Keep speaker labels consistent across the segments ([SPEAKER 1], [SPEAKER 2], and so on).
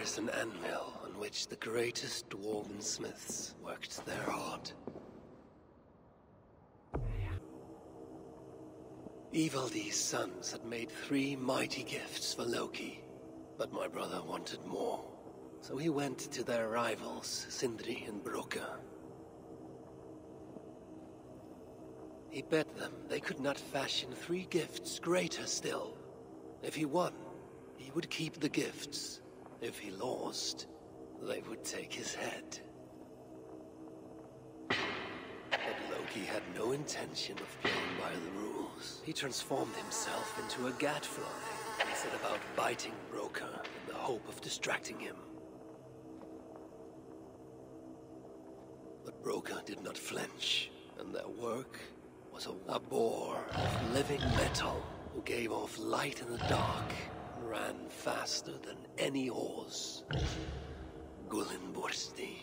[SPEAKER 1] is an anvil on which the greatest dwarven smiths worked their art. Ivaldi's sons had made 3 mighty gifts for Loki, but my brother wanted more. So he went to their rivals, Sindri and Broka. He bet them they could not fashion 3 gifts greater still. If he won, he would keep the gifts. If he lost, they would take his head. But Loki had no intention of playing by the rules. He transformed himself into a gadfly and set about biting Broka in the hope of distracting him. But Broka did not flinch, and their work was a boar of living metal who gave off light in the dark and ran faster than any horse. Gullinbursti.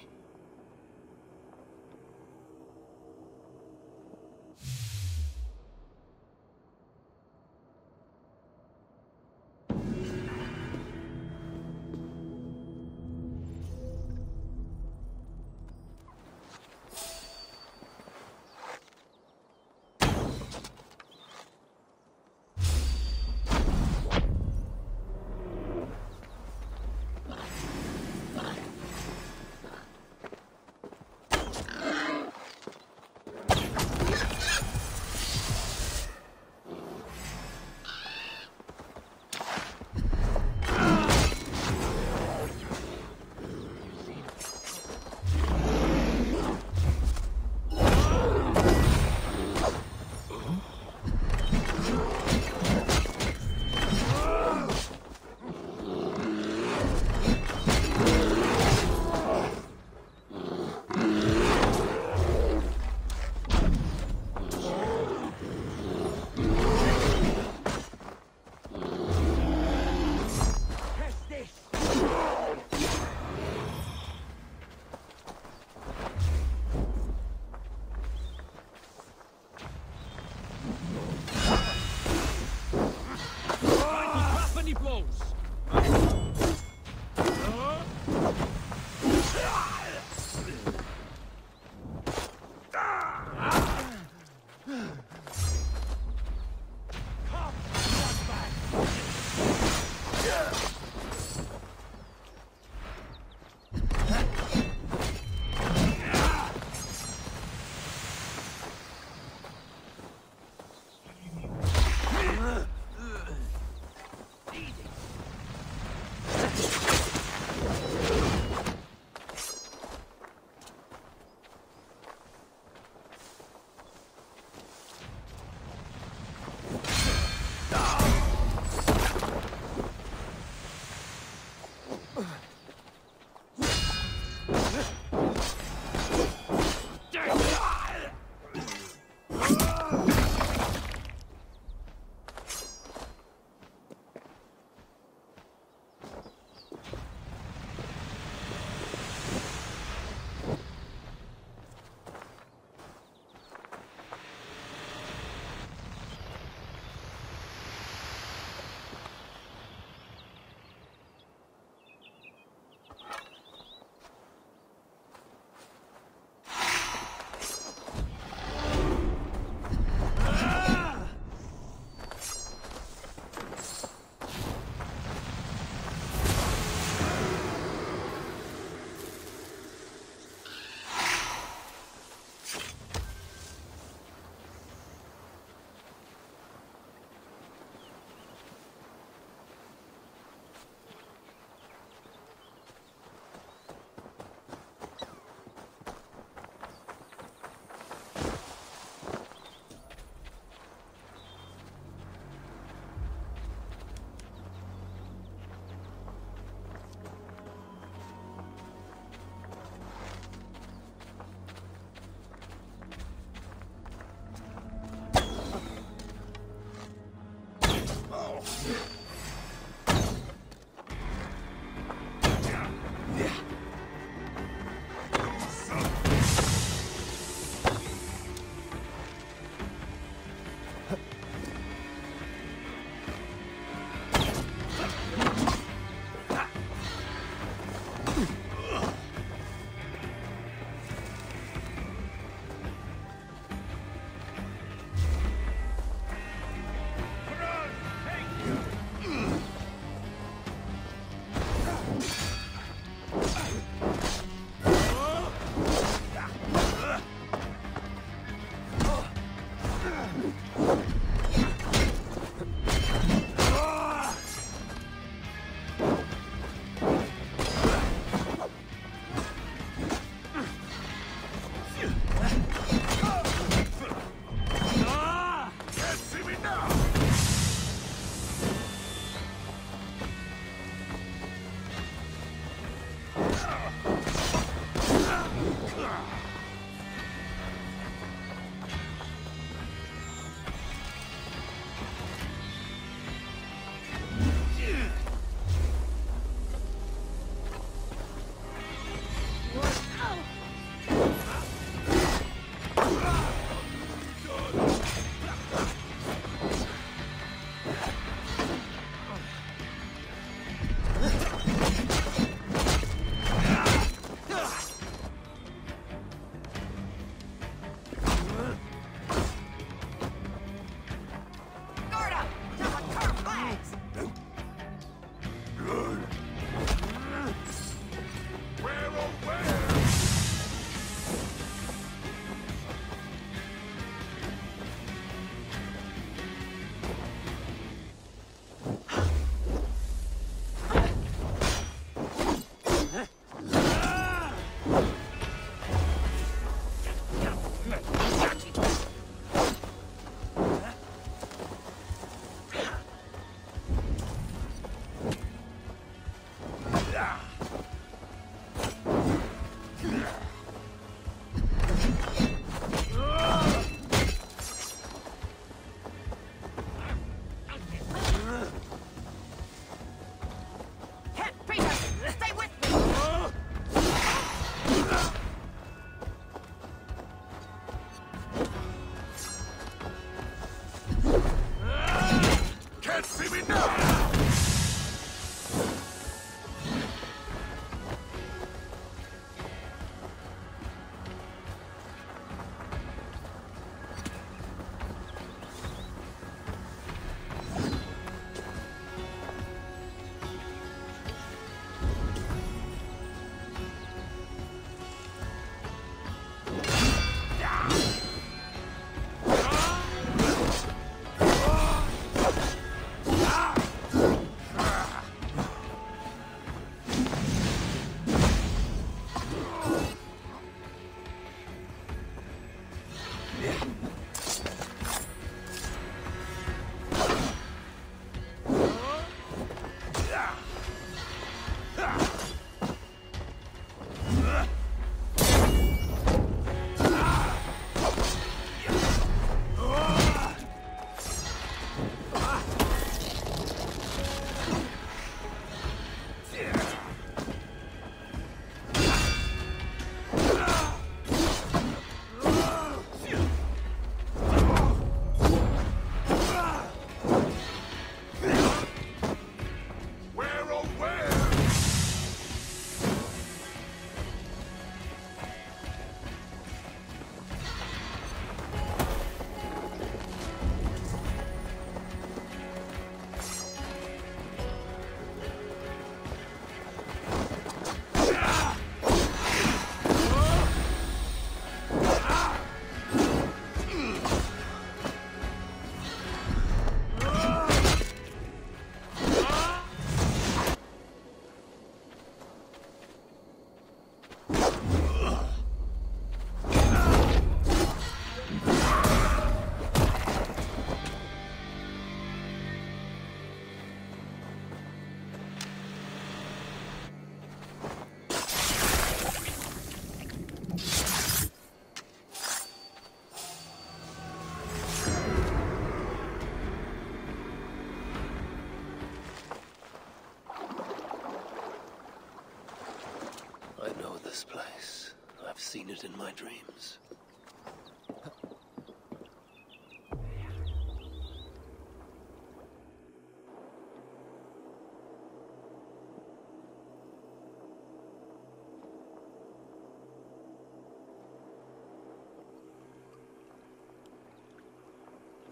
[SPEAKER 1] seen it in my dreams.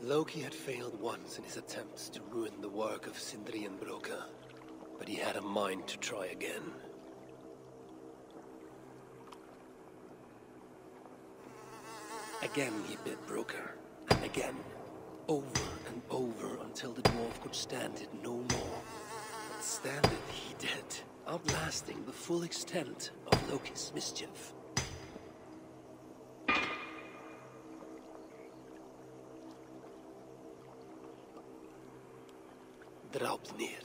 [SPEAKER 1] Loki had failed once in his attempts to ruin the work of Sindri and Broka, but he had a mind to try again. Again he bit Broka, and again, over and over until the dwarf could stand it no more. But stand it he did, outlasting the full extent of Loki's mischief. Draupnir,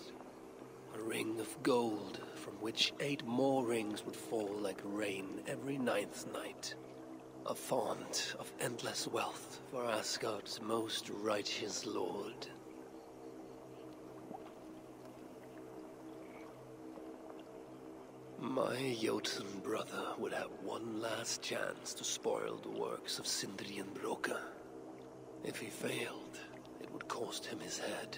[SPEAKER 1] a ring of gold from which 8 more rings would fall like rain every 9th night. A font of endless wealth for Asgard's most righteous lord. My Jotun brother would have one last chance to spoil the works of Sindri and Broka. If he failed, it would cost him his head.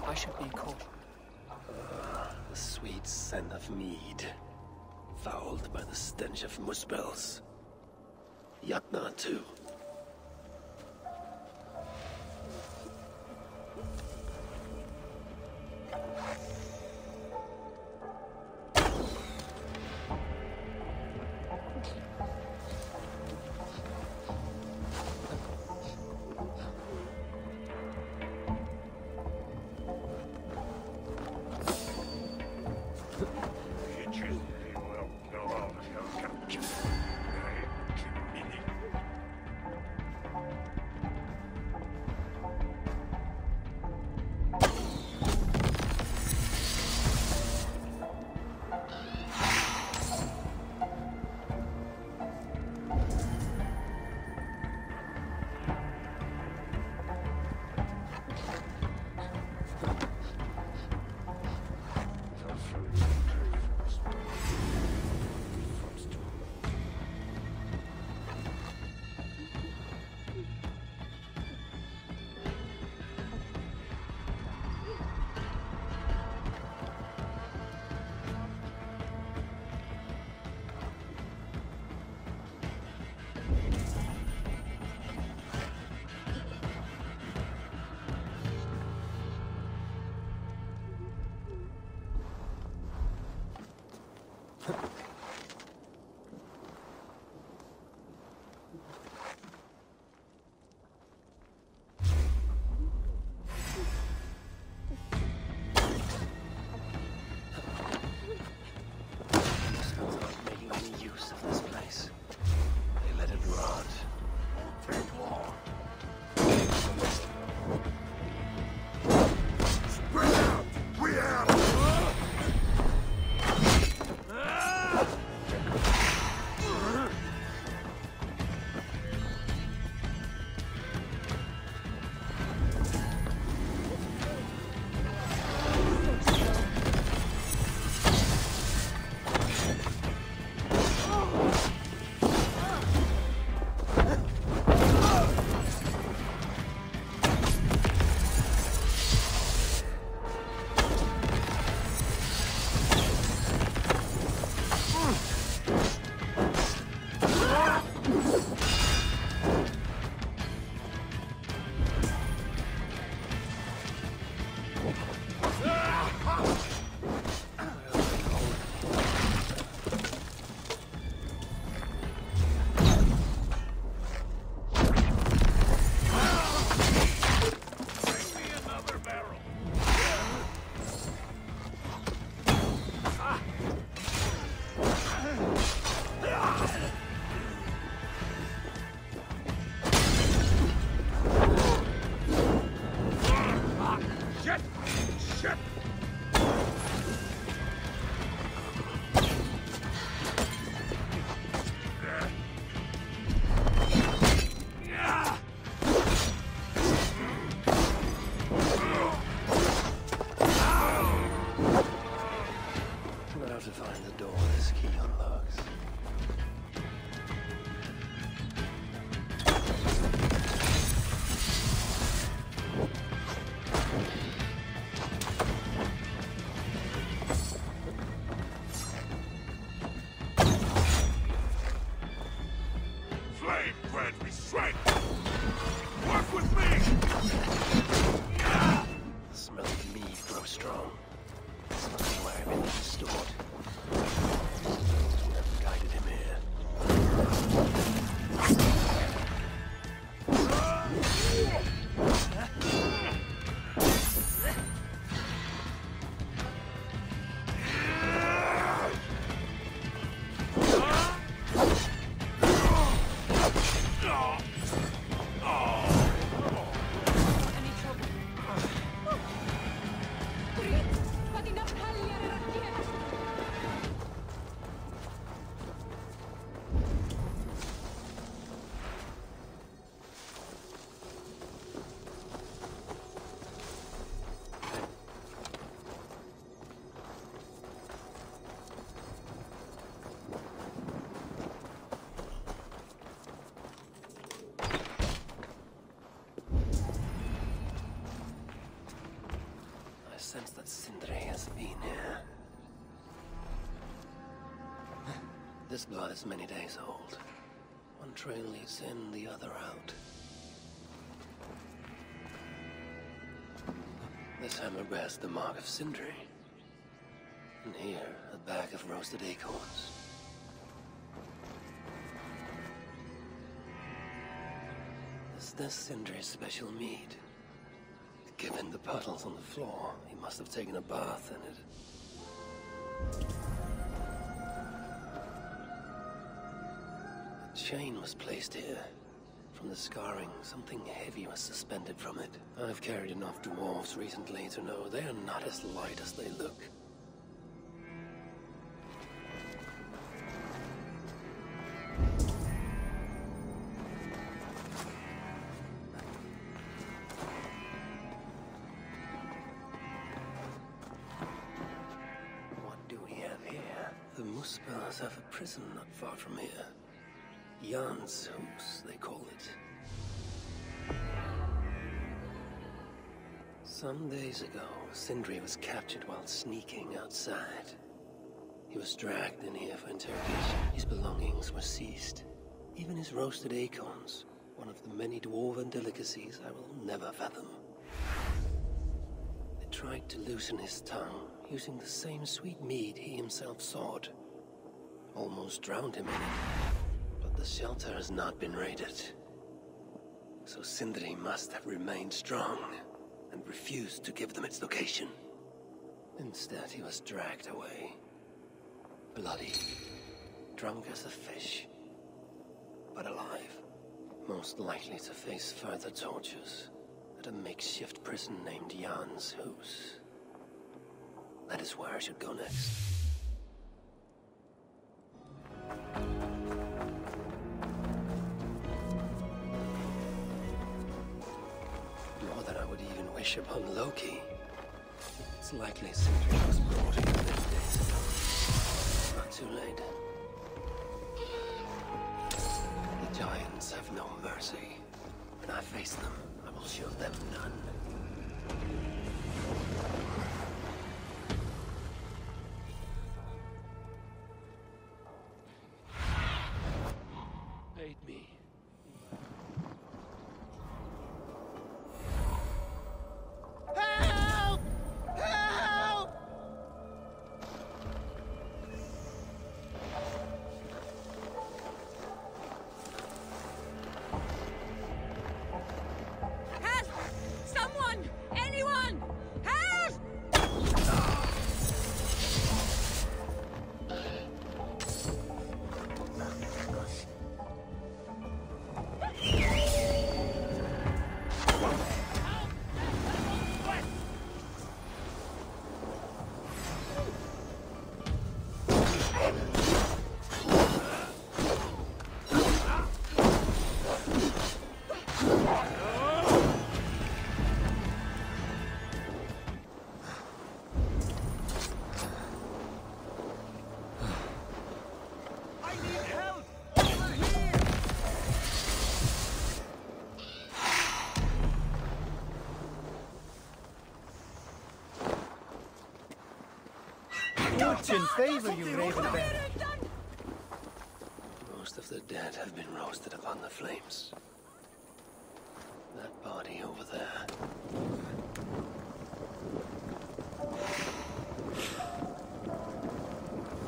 [SPEAKER 2] I should be caught.
[SPEAKER 1] The sweet scent of mead, fouled by the stench of muspels. Jatna too. Sense that Sindri has been here. This blood is many days old. One trail leads in, the other out. This hammer bears the mark of Sindri. And here, a bag of roasted acorns. Is this Sindri's special mead? Given the puddles on the floor, he must have taken a bath in it. A chain was placed here. From the scarring, something heavy was suspended from it. I've carried enough dwarves recently to know they are not as light as they look. Have a prison not far from here. Jan's House, they call it. Some days ago, Sindri was captured while sneaking outside. He was dragged in here for interrogation. His belongings were seized. Even his roasted acorns, one of the many dwarven delicacies I will never fathom. They tried to loosen his tongue, using the same sweet mead he himself sought. almost drowned him in it. But the shelter has not been raided. So Sindri must have remained strong and refused to give them its location. Instead, he was dragged away. Bloody, drunk as a fish, but alive. Most likely to face further tortures at a makeshift prison named Jan's Hus. That is where I should go next. More than I would even wish upon Loki. It's likely Sindri was brought here many days ago. Not too late. The giants have no mercy. When I face them, I will show them none. Aid me. Help! Help!
[SPEAKER 3] Help! Someone! Anyone! Help! I need help! Over here!
[SPEAKER 4] Fortune favor you, Ravenbear.
[SPEAKER 1] Most of the dead have been roasted upon the flames. That body over there.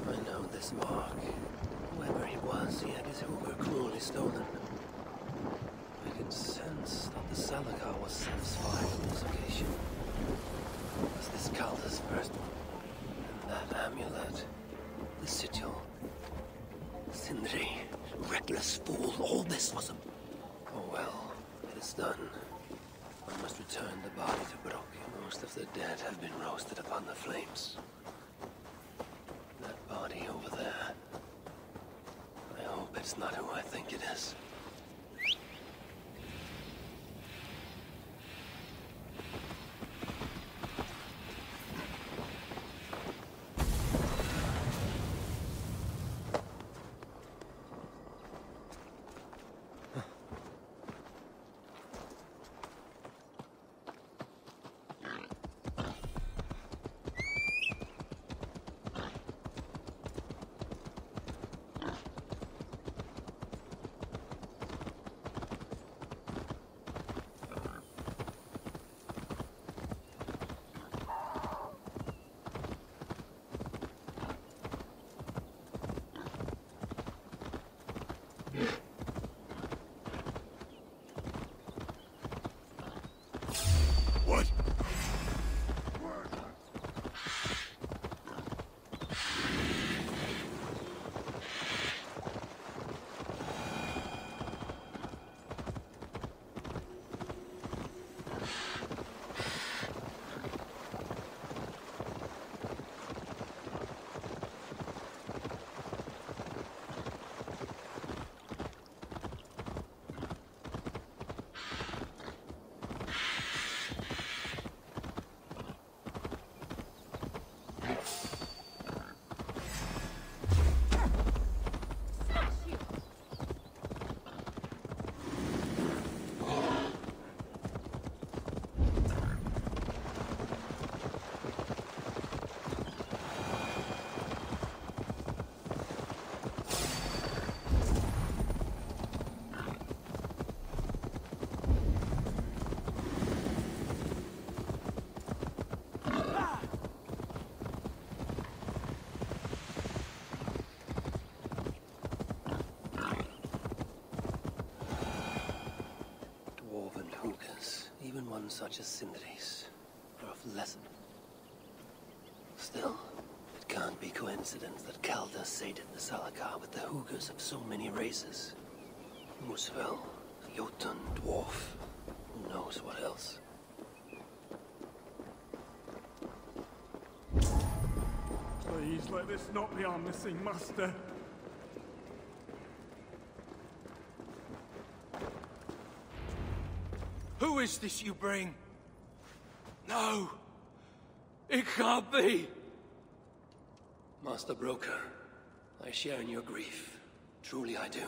[SPEAKER 1] I know this mark. Whoever he was, he had his hoover cruelly stolen. I can sense that the Salakar was satisfied on this occasion. Was this cultist first? And that amulet. The sigil. Sindri, reckless fool, all this was a... Oh well, it is done. I must return the body to Brok. Most of the dead have been roasted upon the flames. That body over there. I hope it's not who I think it is. such as Sindri's are of lesson. Still, it can't be coincidence that Kalda sated the Salakar with the Hoogers of so many races. Muspel, Jotun, Dwarf, who knows what else.
[SPEAKER 3] Please let this not be our missing master.
[SPEAKER 5] Who is this you bring? No! It can't be!
[SPEAKER 1] Master Broker, I share in your grief. Truly I do.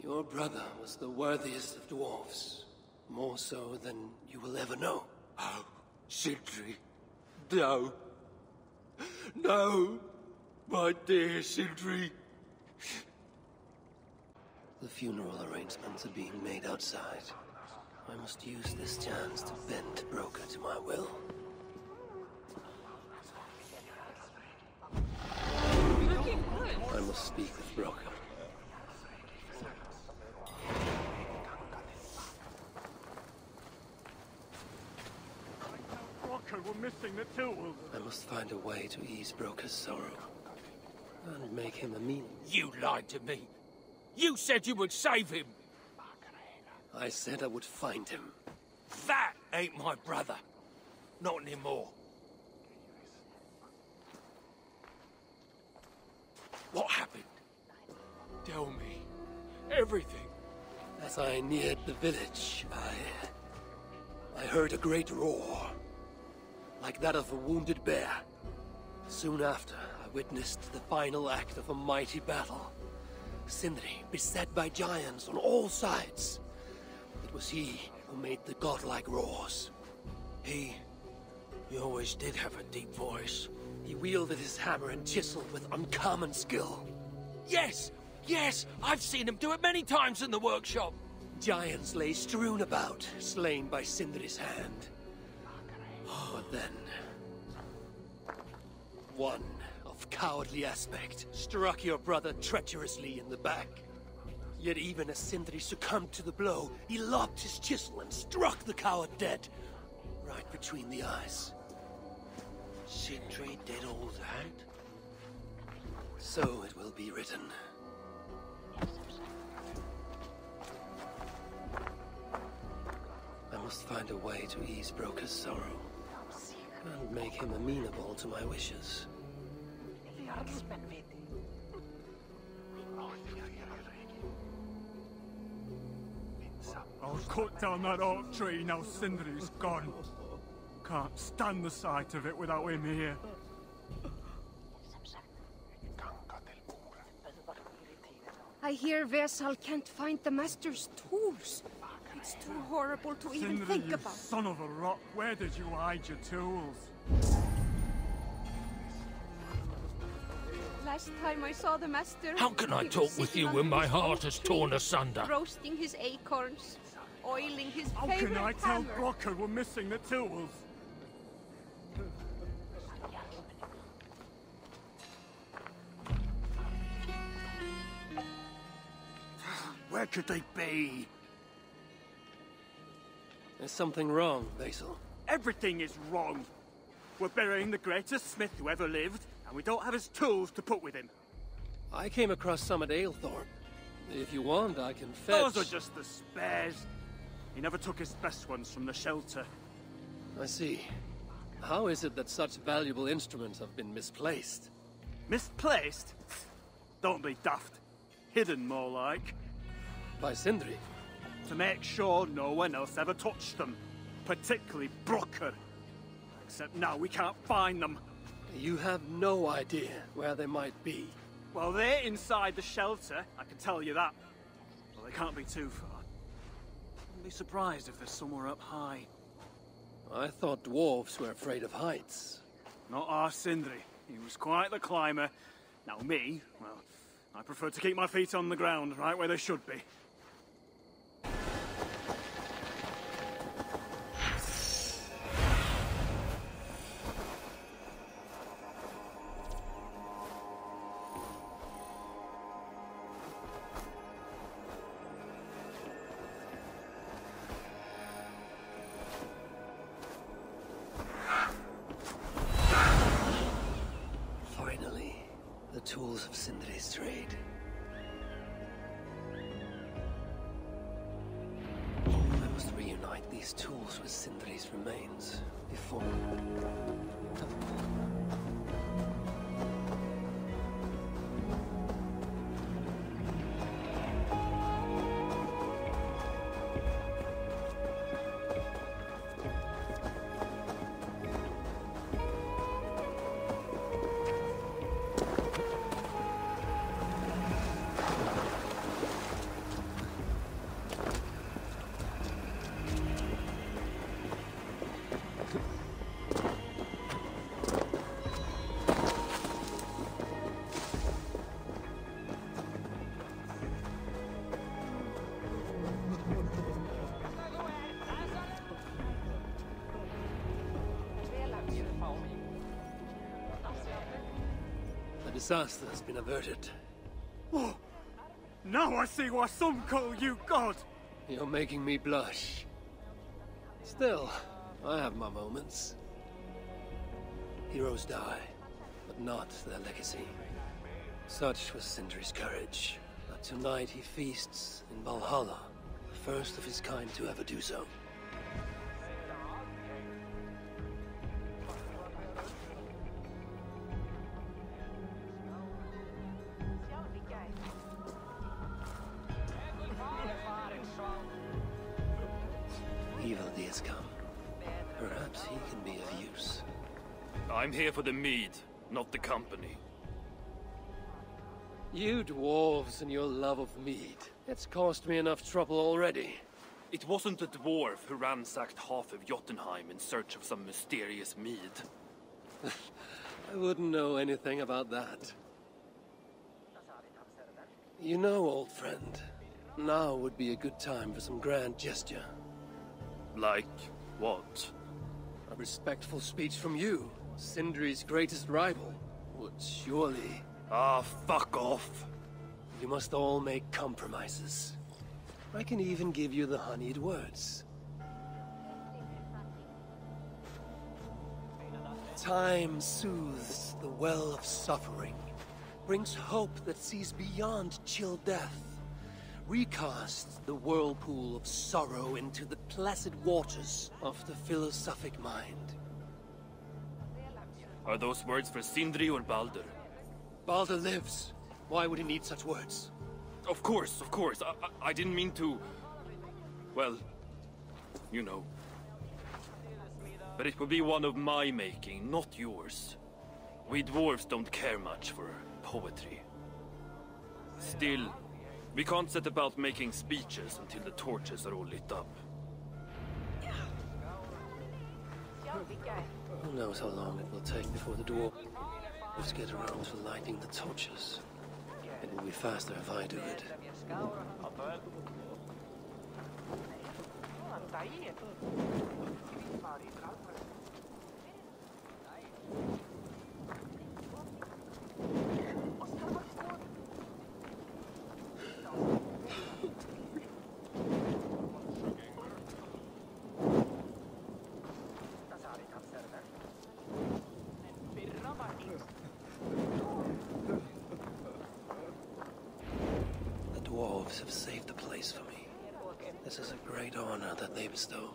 [SPEAKER 1] Your brother was the worthiest of dwarves. More so than you will ever know.
[SPEAKER 5] Oh, Sindri. No. No! My dear Sindri.
[SPEAKER 1] The funeral arrangements are being made outside. I must use this chance to bend Broker to my will. I must speak with Broker.
[SPEAKER 3] Broker, we're missing the tools.
[SPEAKER 1] I must find a way to ease Broker's sorrow. And make him amenable.
[SPEAKER 5] You lied to me. You said you would save him.
[SPEAKER 1] I said I would find him.
[SPEAKER 5] That ain't my brother. Not anymore. What happened? Tell me. Everything.
[SPEAKER 1] As I neared the village, I heard a great roar. Like that of a wounded bear. Soon after, I witnessed the final act of a mighty battle. Sindri beset by giants on all sides. It was he who made the godlike roars.
[SPEAKER 5] He always did have a deep voice.
[SPEAKER 1] He wielded his hammer and chisel with uncommon skill.
[SPEAKER 5] Yes! Yes! I've seen him do it many times in the workshop.
[SPEAKER 1] Giants lay strewn about, slain by Sindri's hand. But then... one of cowardly aspect struck your brother treacherously in the back. Yet even as Sindri succumbed to the blow, he lobbed his chisel and struck the coward dead, right between the eyes.
[SPEAKER 5] Sindri did all that?
[SPEAKER 1] So it will be written. I must find a way to ease Broker's sorrow, and make him amenable to my wishes.
[SPEAKER 3] I'll cut down that oak tree now Sindri's gone. Can't stand the sight of it without him here.
[SPEAKER 6] I hear Vesal can't find the master's tools. It's too horrible to even
[SPEAKER 3] Sindri,
[SPEAKER 6] think
[SPEAKER 3] you
[SPEAKER 6] about.
[SPEAKER 3] son of a rock, where did you hide your tools?
[SPEAKER 6] Last time I saw the master...
[SPEAKER 5] How can I
[SPEAKER 6] he was
[SPEAKER 5] talk with
[SPEAKER 6] sitting
[SPEAKER 5] you when
[SPEAKER 6] under
[SPEAKER 5] my
[SPEAKER 6] his
[SPEAKER 5] heart
[SPEAKER 6] oak
[SPEAKER 5] has
[SPEAKER 6] tree,
[SPEAKER 5] torn asunder?
[SPEAKER 6] roasting his acorns, oiling his
[SPEAKER 3] How
[SPEAKER 6] favorite
[SPEAKER 3] can I tell
[SPEAKER 6] hammer.
[SPEAKER 3] Brocker we're missing the tools?
[SPEAKER 5] Where could they be?
[SPEAKER 1] There's something wrong, Basil.
[SPEAKER 3] Everything is wrong. We're burying the greatest smith who ever lived, and we don't have his tools to put with him.
[SPEAKER 1] I came across some at Aylthorpe. If you want, I can fetch...
[SPEAKER 3] Those are just the spares. He never took his best ones from the shelter.
[SPEAKER 1] I see. How is it that such valuable instruments have been misplaced?
[SPEAKER 3] Misplaced? Don't be daft. Hidden, more like.
[SPEAKER 1] By Sindri?
[SPEAKER 3] To make sure no one else ever touched them. Particularly Brocker. Except now we can't find them.
[SPEAKER 1] You have no idea where they might be.
[SPEAKER 3] Well, they're inside the shelter, I can tell you that. Well, they can't be too far. Wouldn't be surprised if they're somewhere up high.
[SPEAKER 1] I thought dwarves were afraid of heights.
[SPEAKER 3] Not our Sindri. He was quite the climber. Now me, well, I prefer to keep my feet on the ground, right where they should be.
[SPEAKER 1] of Sindri's trade. I must reunite these tools with Sindri's remains before... The disaster has been averted.
[SPEAKER 3] Oh, now I see why some call you God!
[SPEAKER 1] You're making me blush. Still, I have my moments. Heroes die, but not their legacy. Such was Sindri's courage, that tonight he feasts in Valhalla, the first of his kind to ever do so. Evil days come. Perhaps he can be of use.
[SPEAKER 5] I'm here for the mead, not the company.
[SPEAKER 1] You dwarves and your love of mead. It's caused me enough trouble already.
[SPEAKER 5] It wasn't a dwarf who ransacked half of Jotunheim in search of some mysterious mead.
[SPEAKER 1] I wouldn't know anything about that. You know, old friend, now would be a good time for some grand gesture.
[SPEAKER 5] Like what?
[SPEAKER 1] A respectful speech from you, Sindri's greatest rival, would surely...
[SPEAKER 5] Ah, fuck off!
[SPEAKER 1] You must all make compromises. I can even give you the honeyed words. Time soothes the well of suffering, brings hope that sees beyond chill death, recasts the whirlpool of sorrow into the placid waters of the philosophic mind.
[SPEAKER 5] Are those words for Sindri or Baldur?
[SPEAKER 1] Baldur lives. Why would he need such words?
[SPEAKER 5] Of course. I didn't mean to... Well, you know. But it will be one of my making, not yours. We dwarves don't care much for poetry. Still, we can't set about making speeches until the torches are all lit up.
[SPEAKER 1] Who knows how long it will take before the dwarves get around to lighting the torches. It will be faster if I do it. The dwarves have saved the place for me. This is a great honor that they bestow.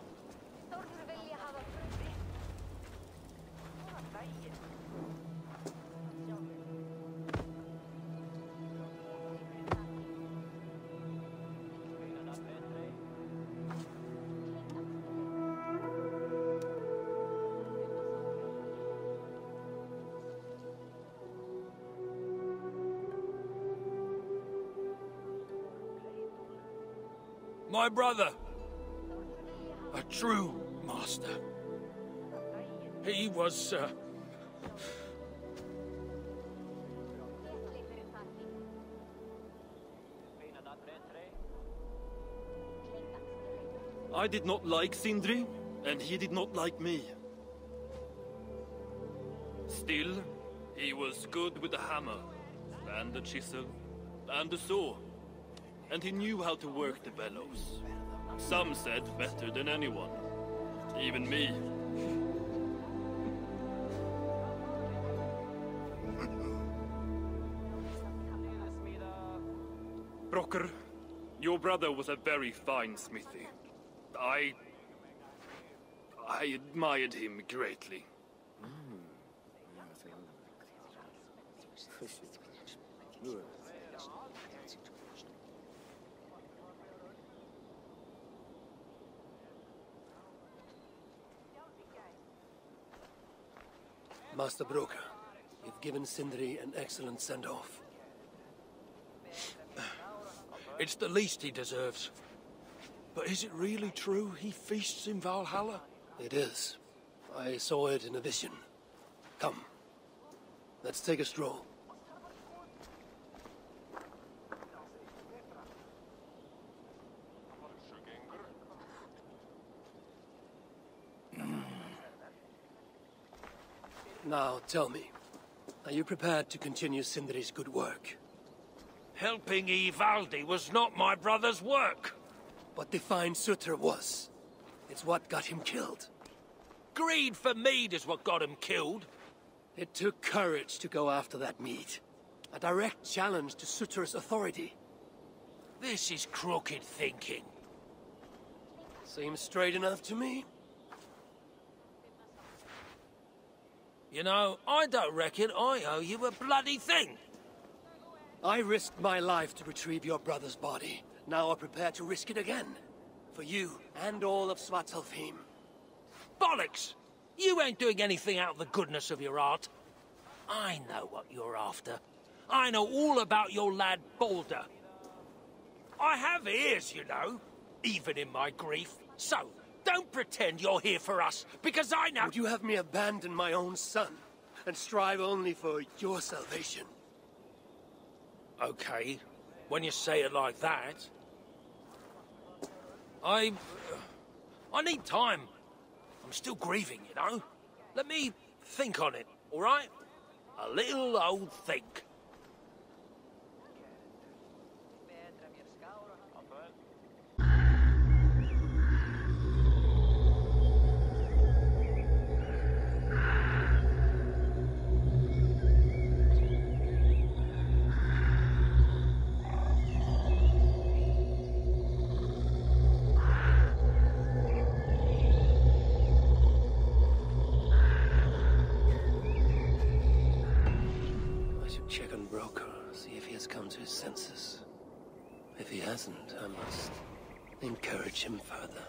[SPEAKER 5] My brother! A true master. He was, I did not like Sindri, and he did not like me. Still, he was good with the hammer, and the chisel, and the saw. And he knew how to work the bellows. Some said better than anyone. Even me. Broker, your brother was a very fine smithy. I admired him greatly.
[SPEAKER 1] Master Broker, you've given Sindri an excellent send-off.
[SPEAKER 7] It's the least he deserves. But is it really true he feasts in Valhalla?
[SPEAKER 1] It is. I saw it in a vision. Come. Let's take a stroll. Now, tell me, are you prepared to continue Sindri's good work?
[SPEAKER 7] Helping Ivaldi was not my brother's work.
[SPEAKER 1] What defined Sutter was. It's what got him killed.
[SPEAKER 7] Greed for mead is what got him killed.
[SPEAKER 1] It took courage to go after that mead. A direct challenge to Sutter's authority.
[SPEAKER 7] This is crooked thinking.
[SPEAKER 1] Seems straight enough to me.
[SPEAKER 7] You know, I don't reckon I owe you a bloody thing.
[SPEAKER 1] I risked my life to retrieve your brother's body. Now I'm prepared to risk it again. For you and all of Svartalfheim.
[SPEAKER 7] Bollocks! You ain't doing anything out of the goodness of your heart. I know what you're after. I know all about your lad Balder. I have ears, you know, even in my grief. So, don't pretend you're here for us, because I know—
[SPEAKER 1] Would you have me abandon my own son, and strive only for your salvation?
[SPEAKER 7] Okay, when you say it like that. I need time. I'm still grieving, you know? Let me think on it, all right? A little old think.
[SPEAKER 1] Check on Broker, see if he has come to his senses. If he hasn't, I must encourage him further.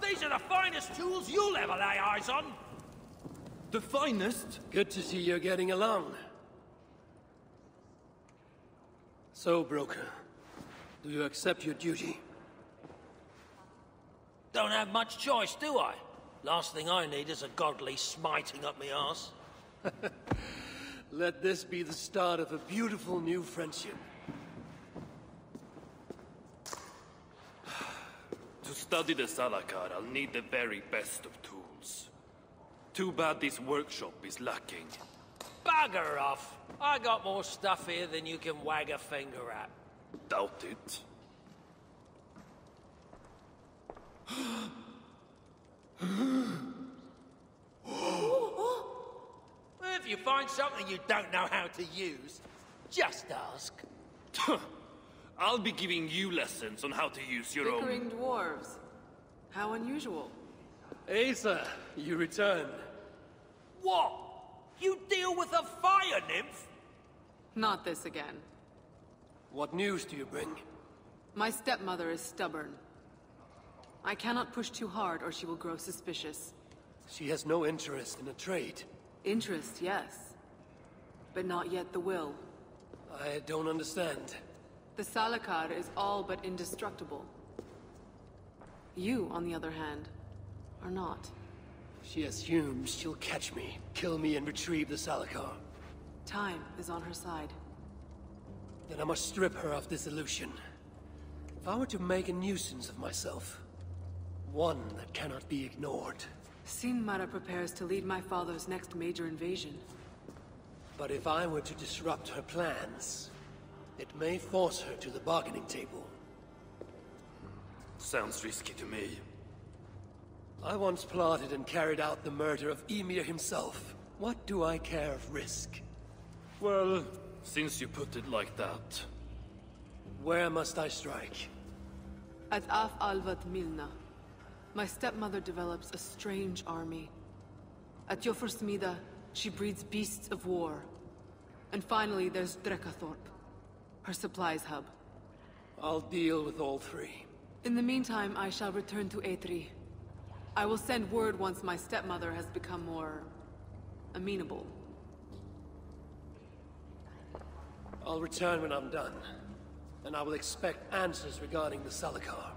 [SPEAKER 7] These are the finest tools you'll ever lay eyes on!
[SPEAKER 5] The finest?
[SPEAKER 1] Good to see you're getting along. So, Broker, do you accept your duty?
[SPEAKER 7] Don't have much choice, do I? Last thing I need is a godly smiting up me arse.
[SPEAKER 1] Let this be the start of a beautiful new friendship.
[SPEAKER 5] To study the Salakar, I'll need the very best of tools. Too bad this workshop is lacking.
[SPEAKER 7] Bugger off! I got more stuff here than you can wag a finger at.
[SPEAKER 5] Doubt it.
[SPEAKER 7] If you find something you don't know how to use, just ask.
[SPEAKER 5] I'll be giving you lessons on how to use your own.
[SPEAKER 8] Bickering dwarves. How unusual.
[SPEAKER 1] Asa, you return.
[SPEAKER 7] What? You deal with a fire nymph?
[SPEAKER 8] Not this again.
[SPEAKER 1] What news do you bring?
[SPEAKER 8] My stepmother is stubborn. I cannot push too hard or she will grow suspicious.
[SPEAKER 1] She has no interest in a trade.
[SPEAKER 8] Interest, yes. But not yet the will.
[SPEAKER 1] I don't understand.
[SPEAKER 8] The Salakar is all but indestructible. You, on the other hand, are not.
[SPEAKER 1] She assumes she'll catch me, kill me, and retrieve the Salakar.
[SPEAKER 8] Time is on her side.
[SPEAKER 1] Then I must strip her of this illusion. If I were to make a nuisance of myself, one that cannot be ignored.
[SPEAKER 8] Sinmara prepares to lead my father's next major invasion.
[SPEAKER 1] But if I were to disrupt her plans, it may force her to the bargaining table.
[SPEAKER 5] Sounds risky to me.
[SPEAKER 1] I once plotted and carried out the murder of Ymir himself. What do I care of risk?
[SPEAKER 5] Well, since you put it like that...
[SPEAKER 1] Where must I strike?
[SPEAKER 8] At Af Alvat Milna, my stepmother develops a strange army. At Jofursmida, she breeds beasts of war. And finally, there's Drekathorp, her supplies hub.
[SPEAKER 1] I'll deal with all three.
[SPEAKER 8] In the meantime, I shall return to Aetri. I will send word once my stepmother has become more... amenable.
[SPEAKER 1] I'll return when I'm done. And I will expect answers regarding the Salakar.